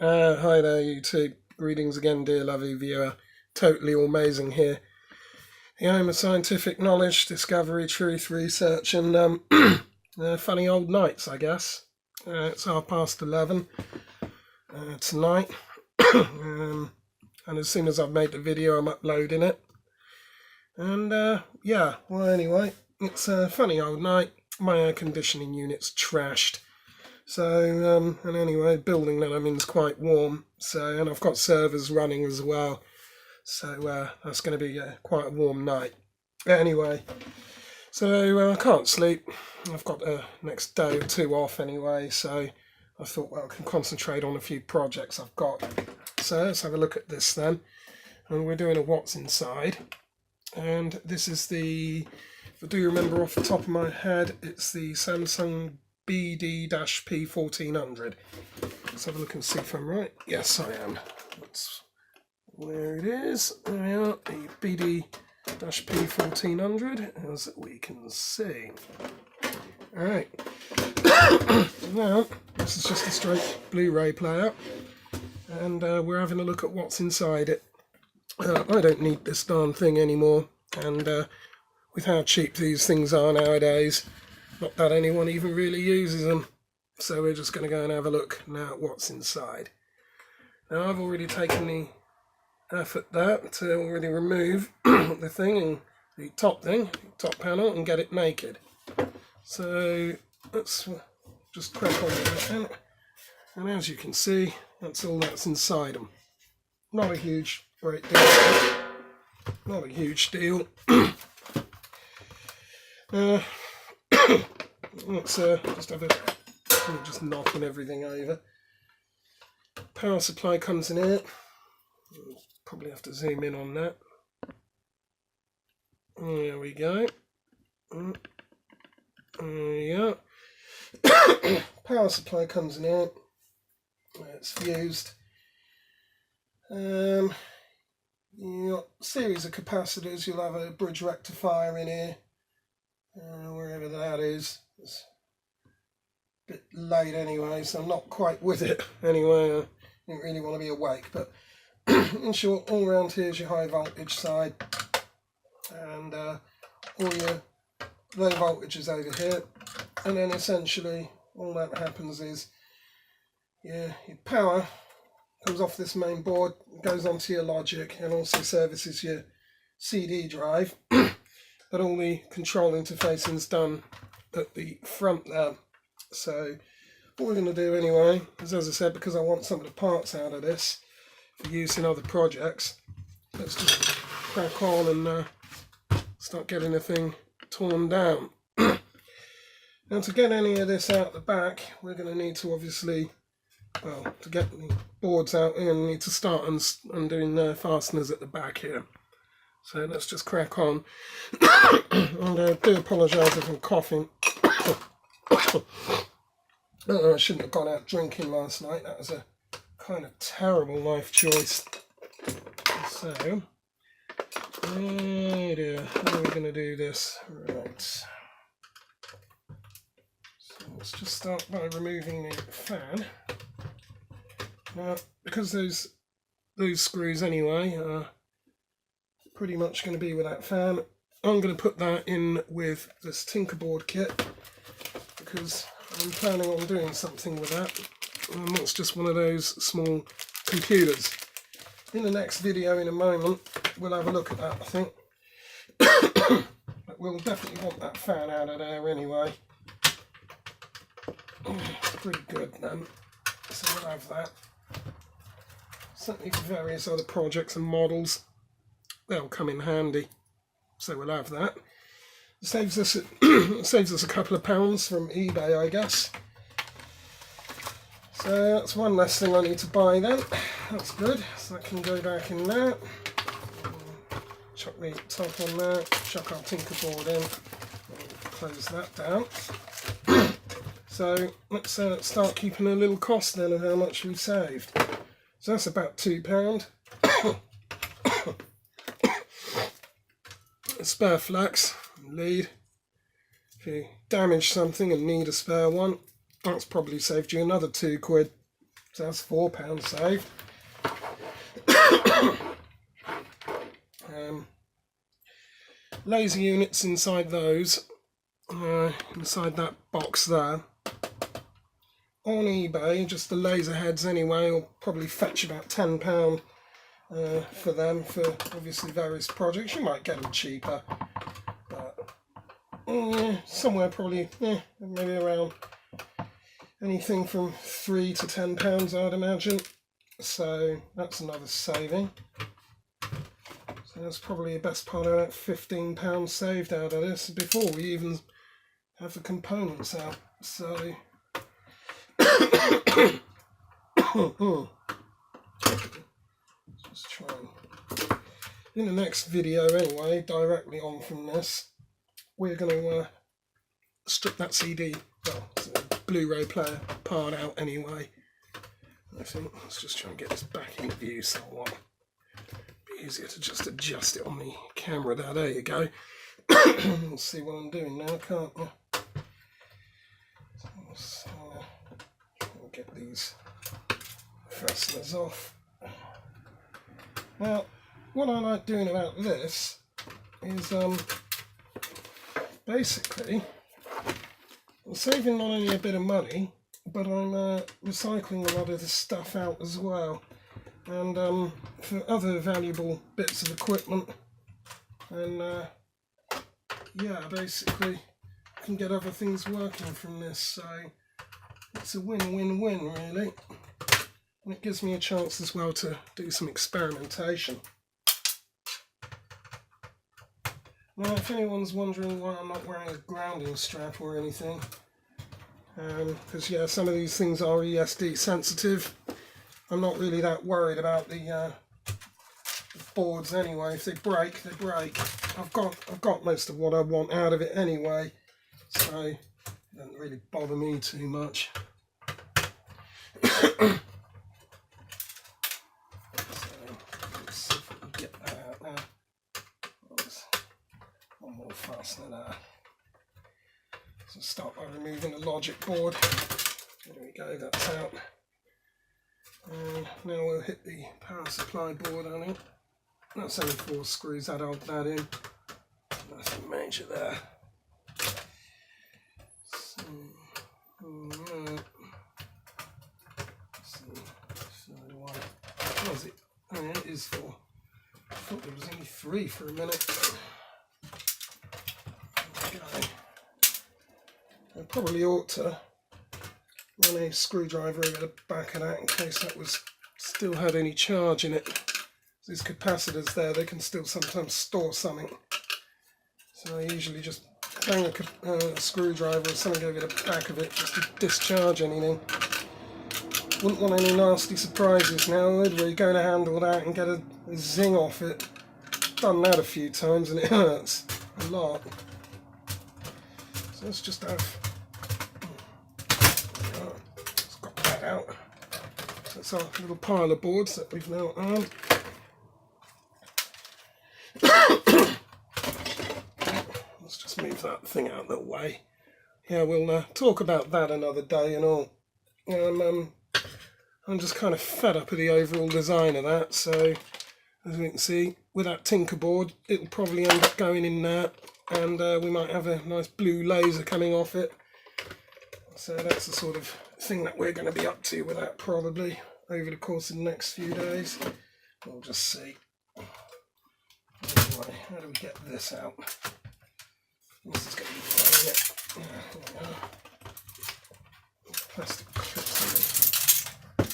Hi there YouTube, greetings again dear lovely viewer, totally amazing here. The aim of scientific knowledge, discovery, truth, research and funny old nights I guess. It's 11:30 tonight and as soon as I've made the video I'm uploading it. And yeah, well anyway, it's a funny old night, my air conditioning unit's trashed. So, and anyway, the building that I'm in is quite warm, so, and I've got servers running as well, so that's going to be quite a warm night. Anyway, so I can't sleep. I've got the next day or two off anyway, so I thought, well, I can concentrate on a few projects I've got. So let's have a look at this then. And we're doing a what's inside. And this is the, if I do remember off the top of my head, it's the Samsung BD-P1400. Let's have a look and see if I'm right. Yes, I am. That's where it is. There we are, the BD-P1400, as we can see. Alright. Now, this is just a straight Blu-ray player, and we're having a look at what's inside it. I don't need this darn thing anymore, and with how cheap these things are nowadays, not that anyone even really uses them, so we're just going to go and have a look now at what's inside. Now I've already taken the effort there to already remove the thing and the top panel, and get it naked. So let's just crack on with it, and as you can see, that's all that's inside them. Not a huge great deal, not a huge deal. Let's just have a, just knocking everything over. Power supply comes in here. Probably have to zoom in on that. There we go. Yeah. Power supply comes in here. It's fused. You got a series of capacitors. You'll have a bridge rectifier in here. Wherever that is. It's a bit late anyway, so I'm not quite with it anyway. I didn't really want to be awake, but in short, all around here is your high voltage side, and all your low voltages over here, and then essentially all that happens is your power comes off this main board, goes onto your logic, and also services your CD drive. But all the control interfacing is done at the front there. So what we're going to do anyway is, as I said, because I want some of the parts out of this for use in other projects, let's just crack on and start getting the thing torn down. Now to get any of this out the back, we're going to need to obviously, well, to get the boards out, we're going to need to start undoing the fasteners at the back here. So let's just crack on. And I do apologise if I'm coughing. I shouldn't have gone out drinking last night. That was a kind of terrible life choice. So, oh dear, how are we going to do this? Right. So let's just start by removing the fan. Now, because those screws anyway are pretty much going to be with that fan, I'm going to put that in with this Tinkerboard kit because I'm planning on doing something with that, and that's just one of those small computers. In the next video in a moment we'll have a look at that, I think. But we'll definitely want that fan out of there anyway. Pretty good then, so we'll have that. Certainly for various other projects and models, they'll come in handy, so we'll have that. It saves us a couple of pounds from eBay, I guess. So that's one less thing I need to buy then. That's good. So that can go back in there. Chuck the top on there. Chuck our Tinkerboard in. Close that down. So let's start keeping a little cost then of how much we've saved. So that's about £2. A spare flax lead. If you damage something and need a spare one, that's probably saved you another £2. So that's £4 saved. Laser units inside those, inside that box there. On eBay, just the laser heads anyway, will probably fetch about £10 for them, for obviously various projects. You might get them cheaper, but somewhere probably, maybe around anything from £3 to £10, I'd imagine. So that's another saving. So that's probably the best part of that £15 saved out of this before we even have the components out. So just try and, in the next video anyway, directly on from this, we're going to strip that CD, well, Blu-ray player part out anyway. I think let's just try and get this back into view somewhat. Be easier to just adjust it on the camera there. There you go. Let's see what I'm doing now, can't I? So let's get these fasteners off. Now, what I like doing about this is basically I'm saving not only a bit of money, but I'm recycling a lot of the stuff out as well, and for other valuable bits of equipment, and yeah, basically I can get other things working from this, so it's a win-win-win really, and it gives me a chance as well to do some experimentation. Now, if anyone's wondering why I'm not wearing a grounding strap or anything, because yeah, some of these things are ESD sensitive. I'm not really that worried about the boards anyway. If they break, they break. I've got most of what I want out of it anyway, so it doesn't really bother me too much. So let's see if we can get that out now. There's one more fastener there. So start by removing the logic board. There we go, that's out. And now we'll hit the power supply board on it. That's only 4 screws, that hold that in. Nothing major there. So, what was it? Oh yeah, it is 4. I thought there was only 3 for a minute. Okay. I probably ought to run a screwdriver over the back of that in case that was still had any charge in it. These capacitors there, they can still sometimes store something. So I usually just bang a screwdriver or something over the back of it just to discharge anything. Wouldn't want any nasty surprises now, would we? Going to handle that and get a zing off it. Done that a few times and it hurts a lot. So let's just have... Let's got that out. So it's our little pile of boards that we've now armed. Let's just move that thing out of the way. Yeah, we'll talk about that another day and all. I'm just kind of fed up with the overall design of that, so as we can see, with that tinker board, it'll probably end up going in there, and we might have a nice blue laser coming off it. So that's the sort of thing that we're going to be up to with that probably over the course of the next few days. We'll just see. Anyway, how do we get this out? This is going to be fun, yeah. Plastic clips on it.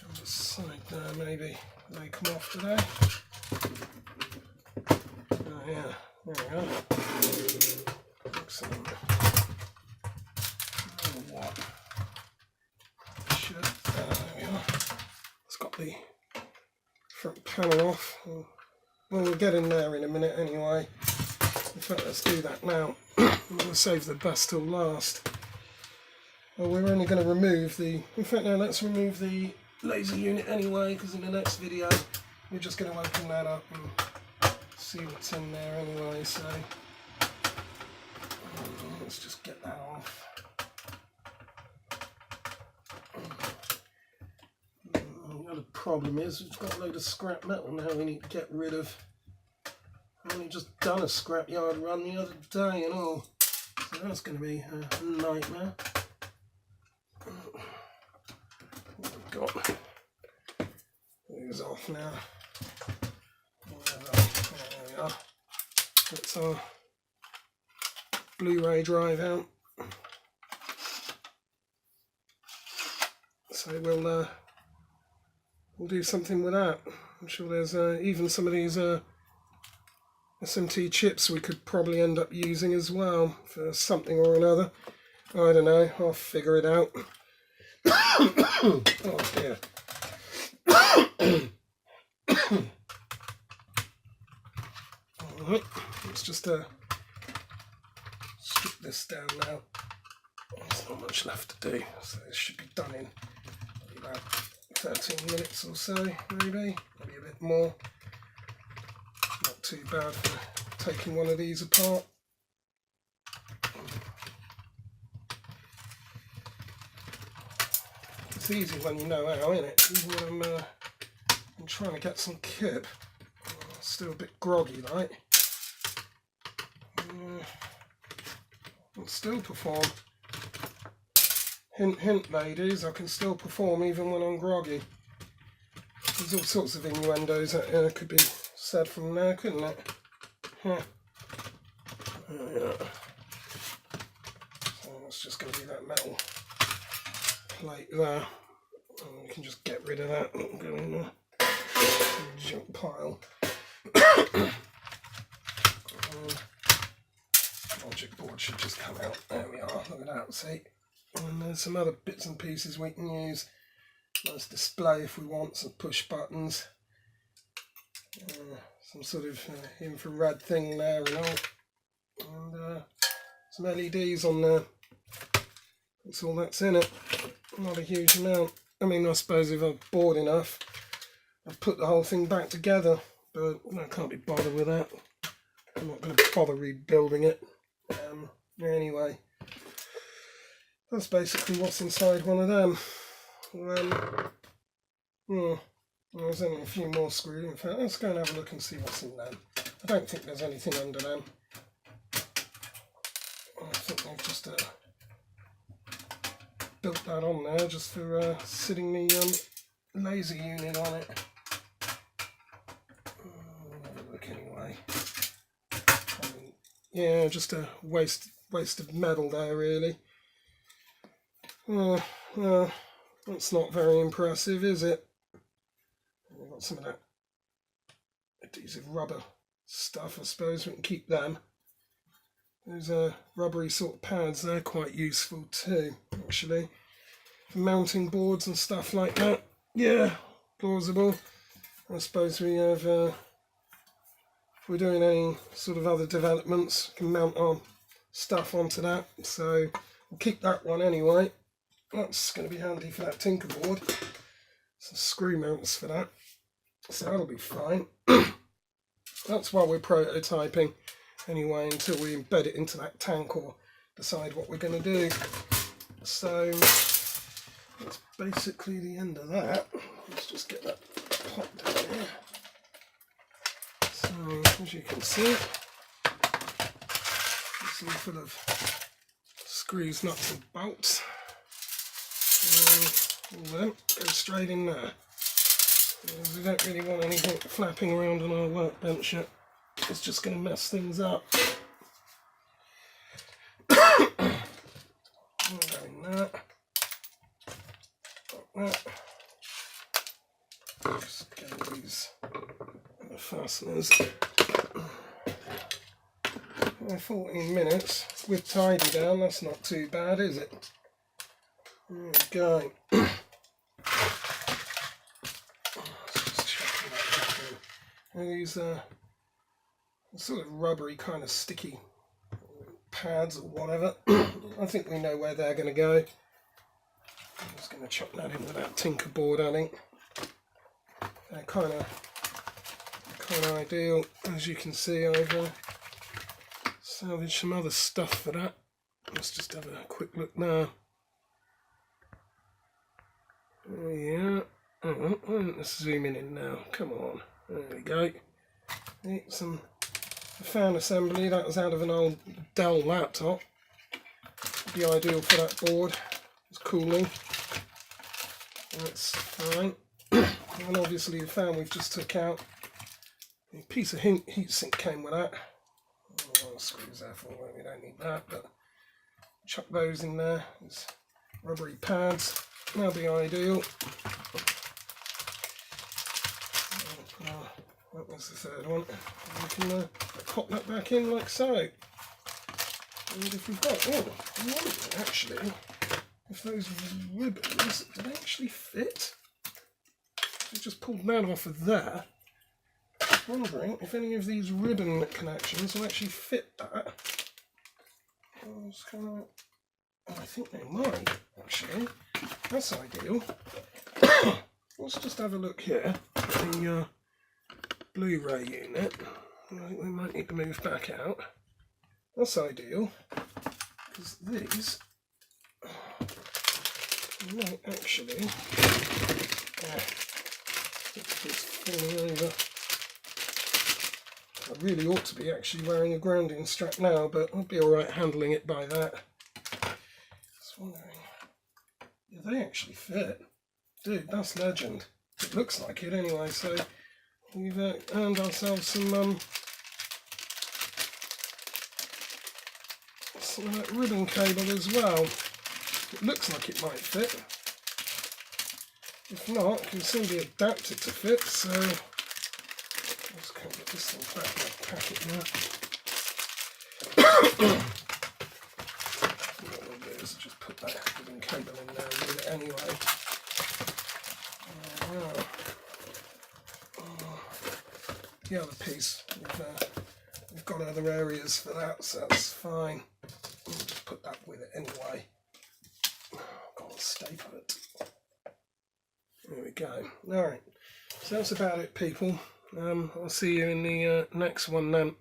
On the side there, maybe they come off today. Oh yeah, there we go. Excellent. Oh, what? There we are. It's got the front panel off. Well, we'll get in there in a minute anyway. In fact, let's do that now. I'm going to save the best till last. Well, we're only going to remove the... In fact, no, let's remove the laser unit anyway, because in the next video, we're just going to open that up and see what's in there anyway, so... let's just get that off. Another problem is we've got a load of scrap metal now we need to get rid of. I've only just done a scrapyard run the other day and all, so that's going to be a nightmare. What have we got? These off now. There we are. That's our BLU-RAY drive out. So we'll do something with that. I'm sure there's even some of these SMT chips we could probably end up using as well for something or another. I don't know, I'll figure it out. Oh dear. Alright, let's just strip this down now. There's not much left to do, so it should be done in about 13 minutes or so, maybe a bit more. Not too bad for taking one of these apart. It's easy when you know how, isn't it? Even when I'm trying to get some kip, still a bit groggy like. I'll still perform. Hint, hint, ladies, I can still perform even when I'm groggy. There's all sorts of innuendos that could be said from there, couldn't it? Yeah. So that's just going to be that metal plate there. And we can just get rid of that and go in the junk pile. Logic board should just come out. There we are, look at that, see? And there's some other bits and pieces we can use. Nice display if we want, some push buttons. Some sort of infrared thing there and all. And some LEDs on there. That's all that's in it. Not a huge amount. I mean, I suppose if I'm bored enough, I've put the whole thing back together. But I can't be bothered with that. I'm not going to bother rebuilding it. Anyway, that's basically what's inside one of them. There's only a few more screws. In fact, let's go and have a look and see what's in them. I don't think there's anything under them. I think they've just built that on there just for sitting the laser unit on it. Have a look anyway. Yeah, just a waste of metal there, really. That's not very impressive, is it? We've got some of that adhesive rubber stuff, I suppose. We can keep them. Those rubbery sort of pads, they're quite useful too, actually. For mounting boards and stuff like that. Yeah, plausible. I suppose we have... if we're doing any sort of other developments, we can mount our stuff onto that, so we'll keep that one anyway. That's going to be handy for that tinker board. Some screw mounts for that, so that'll be fine. That's while we're prototyping anyway, until we embed it into that tank or decide what we're going to do. So that's basically the end of that. Let's just get that pot down here. So, as you can see, it's all full of screws, nuts and bolts. All them go straight in there. We don't really want anything flapping around on our workbench yet. It's just going to mess things up. Go in there. Like that. Just get these fasteners. 14 minutes with tidy down, that's not too bad, is it? There we go. Just checking that back in. These sort of rubbery kind of sticky pads or whatever. I think we know where they're going to go. I'm just going to chuck that in with that tinker board, I think. They're kind of ideal. As you can see, I've salvaged some other stuff for that. Let's just have a quick look now. Yeah, Let's zoom in now. Come on. There we go. Some fan assembly. That was out of an old Dell laptop. Would be ideal for that board. It's cooling. That's fine. And obviously the fan we've just took out. A piece of heatsink came with that. Oh, screws there for we don't need that, but chuck those in there. There's rubbery pads. That'll be ideal. That was the third one. We can pop that back in like so. And if we've got, I wonder actually if those ribbons, do they actually fit? They just pulled that off of there. I'm wondering if any of these ribbon connections will actually fit that. I think they might, actually. That's ideal. Let's just have a look here at the Blu-ray unit. I think we might need to move back out. That's ideal, because these might actually... it's falling over. I really ought to be actually wearing a grounding strap now, but I'll be alright handling it by that. Just wondering, do they actually fit? Dude, that's legend. It looks like it anyway, so we've earned ourselves some of that ribbon cable as well. It looks like it might fit. If not, it can soon be adapted to fit, so let's get this thing back in the packet now. What we'll do is just put that ribbon cable in there and do it anyway. The other piece, we've got other areas for that, so that's fine. We'll just put that with it anyway. Got to staple it. There we go. Alright, so that's about it, people. I'll see you in the next one then.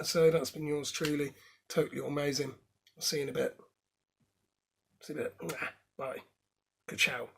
So that's been yours truly. Totally amazing. I'll see you in a bit. See you in a bit. Bye. Ka-chow.